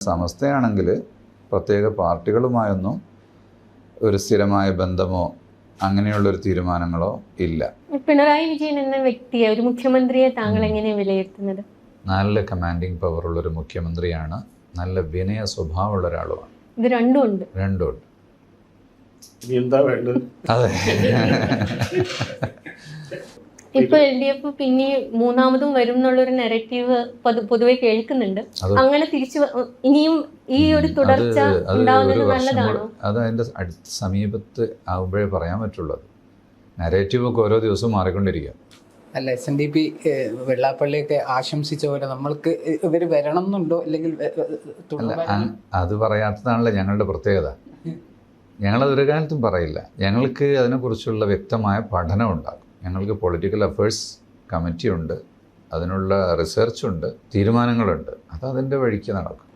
സമസ്തയാണെങ്കിൽ പ്രത്യേക പാർട്ടികളുമായൊന്നും ഒരു സ്ഥിരമായ ബന്ധമോ അങ്ങനെയുള്ളൊരു തീരുമാനങ്ങളോ ഇല്ല. പിണറായി വിജയൻ എന്ന വ്യക്തിയെ, ഒരു മുഖ്യമന്ത്രിയെ താങ്കൾ എങ്ങനെ വിലയിരുത്തുന്നത്? നല്ല കമാൻഡിങ് പവറുള്ളൊരു മുഖ്യമന്ത്രിയാണ്, നല്ല വിനയ സ്വഭാവമുള്ള ഒരാളുമാണ്. ഇത് രണ്ടും ഉണ്ട്. എന്താ വേണ്ടത്? അതെ. ഇപ്പൊ LDF പിന്നെ മൂന്നാമതും വരും എന്നുള്ളൊരു നെറേറ്റീവ് പൊതുവെ കേൾക്കുന്നുണ്ട്. അങ്ങനെ തിരിച്ചു ഇനിയും ഈ ഒരു തുടർച്ച ഉണ്ടാവുന്നത് നല്ലതാണോ? അത് അതിന്റെ സമീപത്ത് ആകുമ്പോഴേ പറയാൻ പറ്റുള്ളൂ. നെറേറ്റീവ് ഒക്കെ ഓരോ ദിവസവും മാറിക്കൊണ്ടിരിക്കുക. അല്ല, SNDP വെള്ളാപ്പള്ളിയൊക്കെ ആശംസിച്ച പോലെ നമ്മൾക്ക് ഇവർ വരണം എന്നുണ്ടോ? അല്ലെങ്കിൽ അത് പറയാത്തതാണല്ലോ ഞങ്ങളുടെ പ്രത്യേകത. ഞങ്ങളത് ഒരു കാലത്തും പറയില്ല. ഞങ്ങൾക്ക് അതിനെക്കുറിച്ചുള്ള വ്യക്തമായ പഠനം ഉണ്ടാകും. ഞങ്ങൾക്ക് പൊളിറ്റിക്കൽ അഫയേഴ്സ് കമ്മിറ്റി ഉണ്ട്, അതിനുള്ള റിസർച്ച് ഉണ്ട്, തീരുമാനങ്ങളുണ്ട്. അത് അതിൻ്റെ വഴിക്ക് നടക്കും.